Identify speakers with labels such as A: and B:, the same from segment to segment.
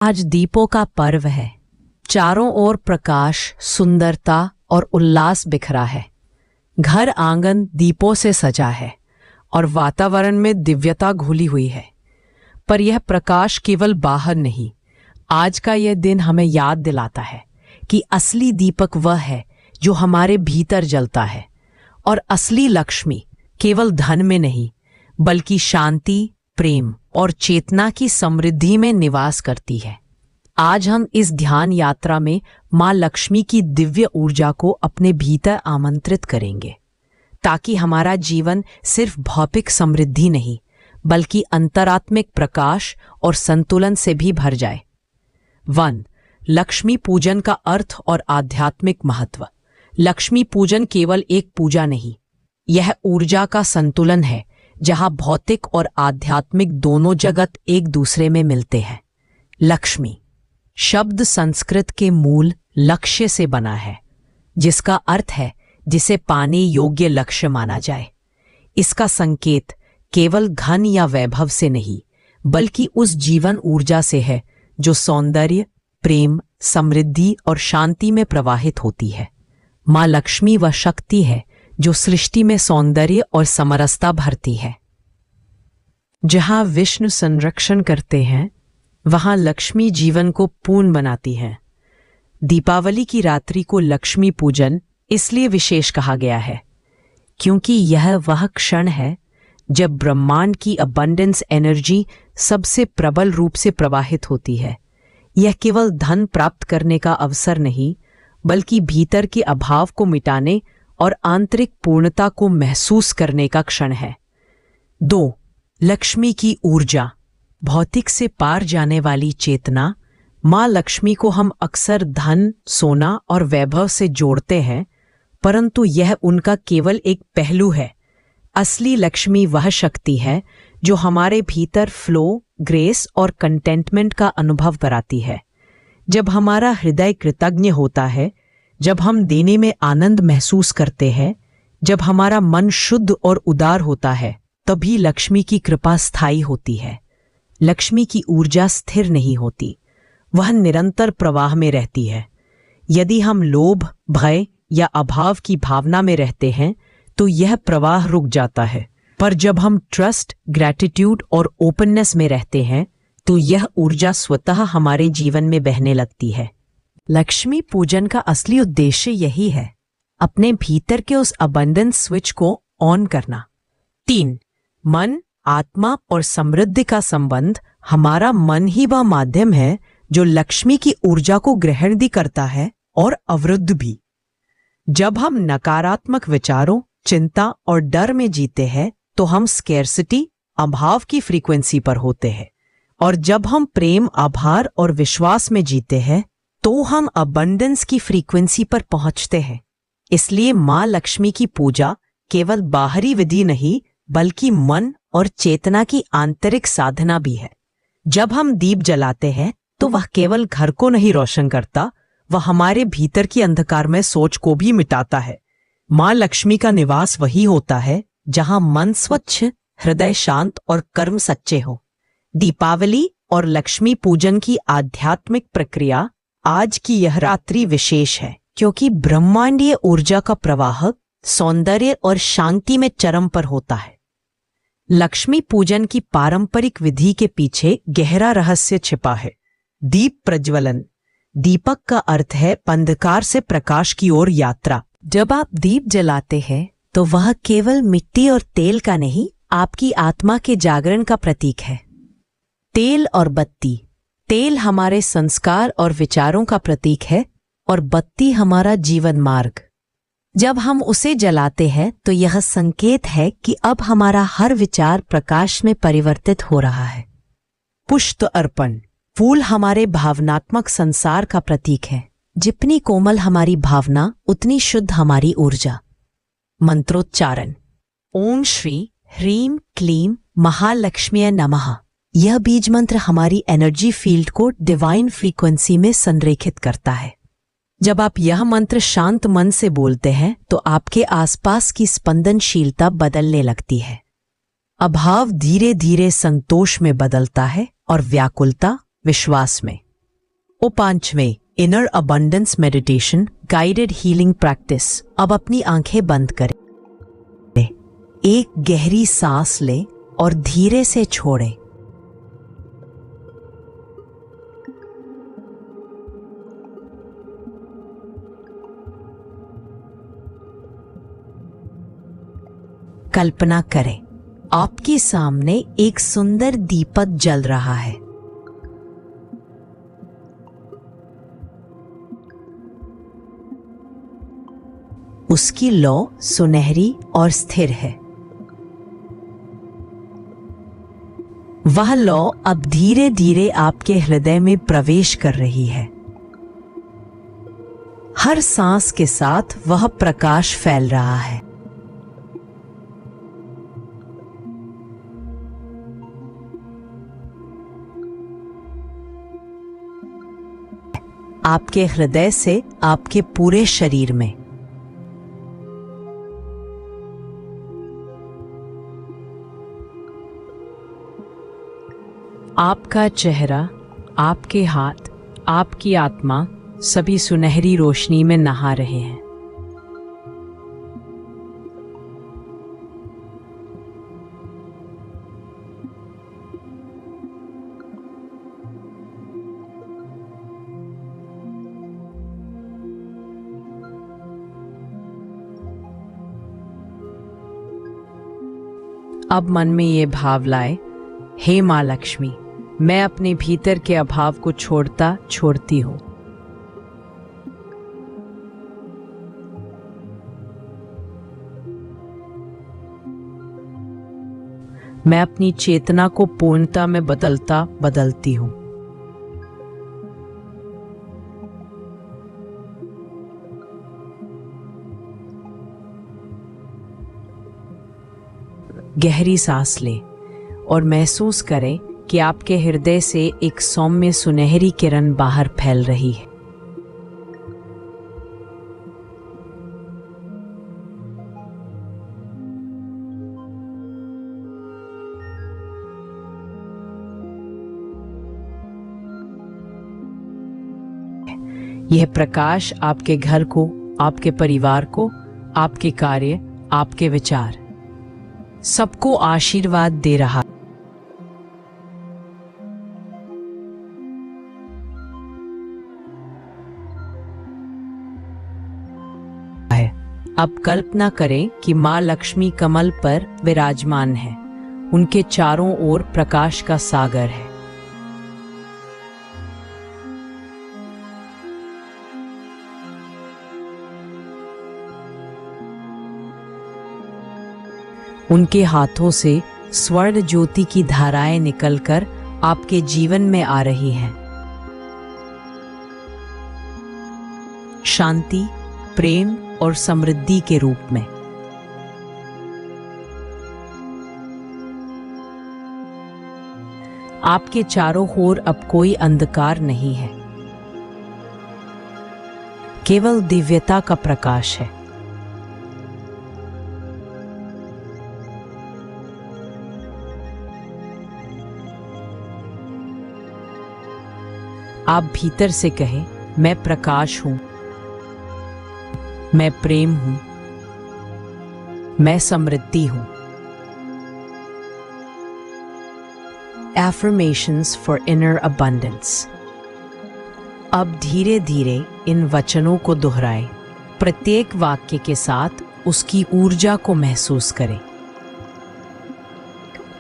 A: आज दीपों का पर्व है। चारों ओर प्रकाश, सुंदरता और उल्लास बिखरा है। घर आंगन दीपों से सजा है और वातावरण में दिव्यता घुली हुई है। पर यह प्रकाश केवल बाहर नहीं, आज का यह दिन हमें याद दिलाता है कि असली दीपक वह है जो हमारे भीतर जलता है। और असली लक्ष्मी केवल धन में नहीं, बल्कि शांति, प्रेम और चेतना की समृद्धि में निवास करती है। आज हम इस ध्यान यात्रा में माँ लक्ष्मी की दिव्य ऊर्जा को अपने भीतर आमंत्रित करेंगे, ताकि हमारा जीवन सिर्फ भौतिक समृद्धि नहीं, बल्कि अंतरात्मिक प्रकाश और संतुलन से भी भर जाए। 1. लक्ष्मी पूजन का अर्थ और आध्यात्मिक महत्व। लक्ष्मी पूजन केवल एक पूजा नहीं, यह ऊर्जा का संतुलन है, जहां भौतिक और आध्यात्मिक दोनों जगत एक दूसरे में मिलते हैं। लक्ष्मी शब्द संस्कृत के मूल लक्ष्य से बना है, जिसका अर्थ है जिसे पाने योग्य लक्ष्य माना जाए। इसका संकेत केवल धन या वैभव से नहीं, बल्कि उस जीवन ऊर्जा से है जो सौंदर्य, प्रेम, समृद्धि और शांति में प्रवाहित होती है। माँ लक्ष्मी वह शक्ति है जो सृष्टि में सौंदर्य और समरसता भरती है। जहां विष्णु संरक्षण करते हैं, वहां लक्ष्मी जीवन को पूर्ण बनाती है। दीपावली की रात्रि को लक्ष्मी पूजन इसलिए विशेष कहा गया है क्योंकि यह वह क्षण है जब ब्रह्मांड की अबंडेंस एनर्जी सबसे प्रबल रूप से प्रवाहित होती है। यह केवल धन प्राप्त करने का अवसर नहीं, बल्कि भीतर के अभाव को मिटाने और आंतरिक पूर्णता को महसूस करने का क्षण है। 2. लक्ष्मी की ऊर्जा, भौतिक से पार जाने वाली चेतना। माँ लक्ष्मी को हम अक्सर धन, सोना और वैभव से जोड़ते हैं, परंतु यह उनका केवल एक पहलू है। असली लक्ष्मी वह शक्ति है जो हमारे भीतर फ्लो, ग्रेस और कंटेंटमेंट का अनुभव कराती है। जब हमारा हृदय कृतज्ञ होता है, जब हम देने में आनंद महसूस करते हैं, जब हमारा मन शुद्ध और उदार होता है, तभी लक्ष्मी की कृपा स्थायी होती है। लक्ष्मी की ऊर्जा स्थिर नहीं होती, वह निरंतर प्रवाह में रहती है। यदि हम लोभ, भय या अभाव की भावना में रहते हैं, तो यह प्रवाह रुक जाता है। पर जब हम ट्रस्ट, ग्रैटिट्यूड और ओपननेस में रहते हैं, तो यह ऊर्जा स्वतः हमारे जीवन में बहने लगती है। लक्ष्मी पूजन का असली उद्देश्य यही है, अपने भीतर के उस अबंडेंस स्विच को ऑन करना। 3. मन, आत्मा और समृद्धि का संबंध। हमारा मन ही वह माध्यम है जो लक्ष्मी की ऊर्जा को ग्रहण भी करता है और अवरुद्ध भी। जब हम नकारात्मक विचारों, चिंता और डर में जीते हैं, तो हम स्कैर्सिटी, अभाव की फ्रीक्वेंसी पर होते हैं। और जब हम प्रेम, आभार और विश्वास में जीते हैं, तो हम अबंडेंस की फ्रीक्वेंसी पर पहुंचते हैं। इसलिए माँ लक्ष्मी की पूजा केवल बाहरी विधि नहीं, बल्कि मन और चेतना की आंतरिक साधना भी है। जब हम दीप जलाते हैं, तो वह केवल घर को नहीं रोशन करता, वह हमारे भीतर की अंधकारमय सोच को भी मिटाता है। माँ लक्ष्मी का निवास वही होता है जहां मन स्वच्छ, हृदय शांत और कर्म सच्चे हो। दीपावली और लक्ष्मी पूजन की आध्यात्मिक प्रक्रिया आज की यह रात्रि विशेष है, क्योंकि ब्रह्मांडीय ऊर्जा का प्रवाह सौंदर्य और शांति में चरम पर होता है। लक्ष्मी पूजन की पारंपरिक विधि के पीछे गहरा रहस्य छिपा है। दीप प्रज्वलन। दीपक का अर्थ है अंधकार से प्रकाश की ओर यात्रा। जब आप दीप जलाते हैं, तो वह केवल मिट्टी और तेल का नहीं, आपकी आत्मा के जागरण का प्रतीक है। तेल और बत्ती। तेल हमारे संस्कार और विचारों का प्रतीक है और बत्ती हमारा जीवन मार्ग। जब हम उसे जलाते हैं, तो यह संकेत है कि अब हमारा हर विचार प्रकाश में परिवर्तित हो रहा है। पुष्प अर्पण। फूल हमारे भावनात्मक संसार का प्रतीक है। जितनी कोमल हमारी भावना, उतनी शुद्ध हमारी ऊर्जा। मंत्रोच्चारण। ओम श्री ह्रीं क्लीं महालक्ष्म्यै नमः। यह बीज मंत्र हमारी एनर्जी फील्ड को डिवाइन फ्रीक्वेंसी में संरेखित करता है। जब आप यह मंत्र शांत मन से बोलते हैं, तो आपके आसपास की स्पंदनशीलता बदलने लगती है। अभाव धीरे धीरे संतोष में बदलता है और व्याकुलता विश्वास में। पांचवें, inner abundance meditation guided healing practice. अब अपनी आंखें बंद करें, एक गहरी सांस लें और धीरे से छोड़ें। कल्पना करें, आपके सामने एक सुंदर दीपक जल रहा है। उसकी लौ सुनहरी और स्थिर है। वह लौ अब धीरे धीरे आपके हृदय में प्रवेश कर रही है। हर सांस के साथ वह प्रकाश फैल रहा है। आपके हृदय से आपके पूरे शरीर में। आपका चेहरा, आपके हाथ, आपकी आत्मा सभी सुनहरी रोशनी में नहा रहे हैं। अब मन में ये भाव लाए, हे मां लक्ष्मी, मैं अपने भीतर के अभाव को छोड़ती हूं। मैं अपनी चेतना को पूर्णता में बदलती हूं। गहरी सांस लें और महसूस करें कि आपके हृदय से एक सौम्य सुनहरी किरण बाहर फैल रही है। यह प्रकाश आपके घर को, आपके परिवार को, आपके कार्य, आपके विचार सबको आशीर्वाद दे रहा है। अब कल्पना करें कि मां लक्ष्मी कमल पर विराजमान है। उनके चारों ओर प्रकाश का सागर है। उनके हाथों से स्वर्ण ज्योति की धाराएं निकलकर आपके जीवन में आ रही हैं। शांति, प्रेम और समृद्धि के रूप में। आपके चारों ओर अब कोई अंधकार नहीं है, केवल दिव्यता का प्रकाश है। आप भीतर से कहें, मैं प्रकाश हूं, मैं प्रेम हूं, मैं समृद्धि हूं। Affirmations for inner abundance। अब धीरे धीरे इन वचनों को दोहराएं। प्रत्येक वाक्य के साथ उसकी ऊर्जा को महसूस करें।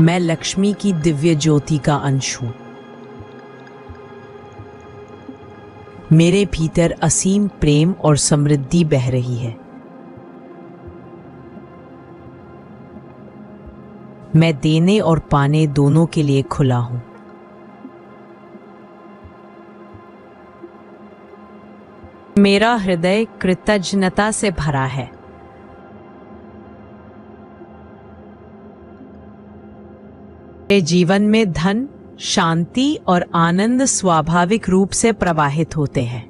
A: मैं लक्ष्मी की दिव्य ज्योति का अंश हूं। मेरे भीतर असीम प्रेम और समृद्धि बह रही है। मैं देने और पाने दोनों के लिए खुला हूं। मेरा हृदय कृतज्ञता से भरा है। मेरे जीवन में धन, शांति और आनंद स्वाभाविक रूप से प्रवाहित होते हैं।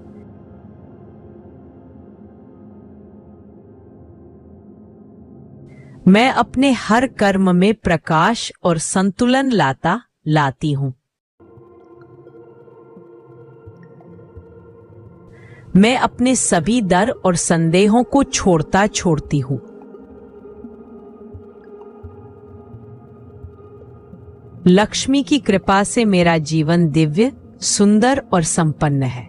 A: मैं अपने हर कर्म में प्रकाश और संतुलन लाती हूं। मैं अपने सभी डर और संदेहों को छोड़ती हूं। लक्ष्मी की कृपा से मेरा जीवन दिव्य, सुंदर और संपन्न है।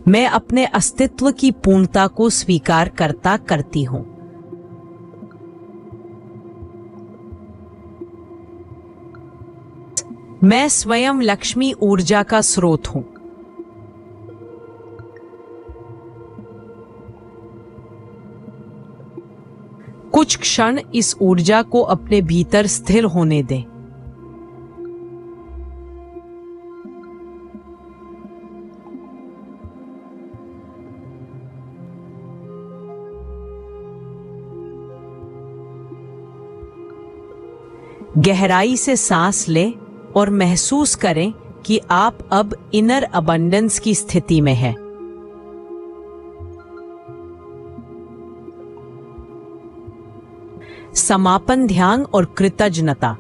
A: मैं अपने अस्तित्व की पूर्णता को स्वीकार करती हूं। मैं स्वयं लक्ष्मी ऊर्जा का स्रोत हूं। कुछ क्षण इस ऊर्जा को अपने भीतर स्थिर होने दें। गहराई से सांस लें और महसूस करें कि आप अब इनर अबंडेंस की स्थिति में हैं। समापन ध्यान और कृतज्ञता।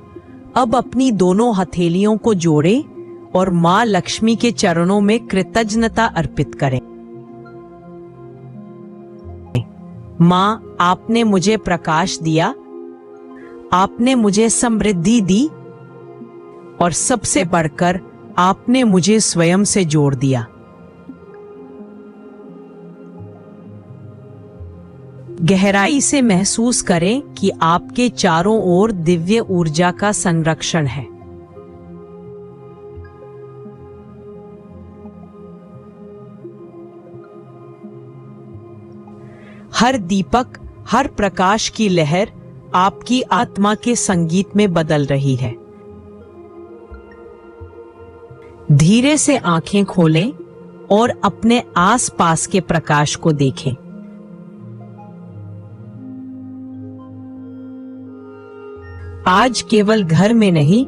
A: अब अपनी दोनों हथेलियों को जोड़ें और मां लक्ष्मी के चरणों में कृतज्ञता अर्पित करें। मां, आपने मुझे प्रकाश दिया, आपने मुझे समृद्धि दी और सबसे बढ़कर आपने मुझे स्वयं से जोड़ दिया। गहराई से महसूस करें कि आपके चारों ओर दिव्य ऊर्जा का संरक्षण है। हर दीपक, हर प्रकाश की लहर आपकी आत्मा के संगीत में बदल रही है। धीरे से आंखें खोलें और अपने आसपास के प्रकाश को देखें। आज केवल घर में नहीं,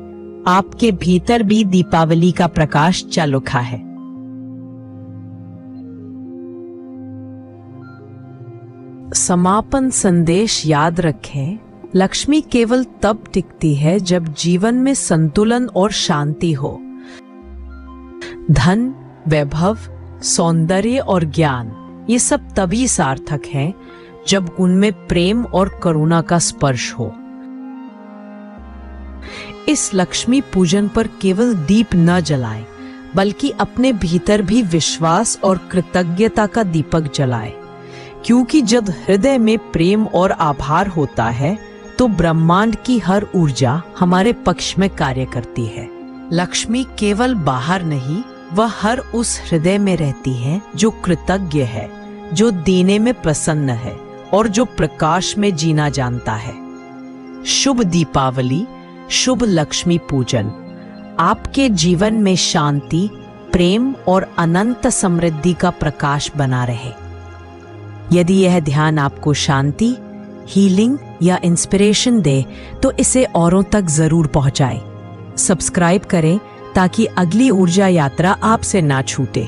A: आपके भीतर भी दीपावली का प्रकाश चल उठा है। समापन संदेश याद रखें, लक्ष्मी केवल तब टिकती है जब जीवन में संतुलन और शांति हो। धन, वैभव, सौंदर्य और ज्ञान, ये सब तभी सार्थक हैं जब उनमें प्रेम और करुणा का स्पर्श हो। इस लक्ष्मी पूजन पर केवल दीप न जलाएं, बल्कि अपने भीतर भी विश्वास और कृतज्ञता का दीपक जलाएं, क्योंकि जब हृदय में प्रेम और आभार होता है तो ब्रह्मांड की हर ऊर्जा हमारे पक्ष में कार्य करती है। लक्ष्मी केवल बाहर नहीं, वह हर उस हृदय में रहती है जो कृतज्ञ है, जो देने में प्रसन्न है और जो प्रकाश में जीना जानता है। शुभ दीपावली, शुभ लक्ष्मी पूजन। आपके जीवन में शांति, प्रेम और अनंत समृद्धि का प्रकाश बना रहे। यदि यह ध्यान आपको शांति, हीलिंग या इंस्पिरेशन दे तो इसे औरों तक जरूर पहुंचाएं। सब्सक्राइब करें ताकि अगली ऊर्जा यात्रा आपसे ना छूटे।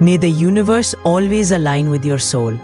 A: May the universe always align with your soul.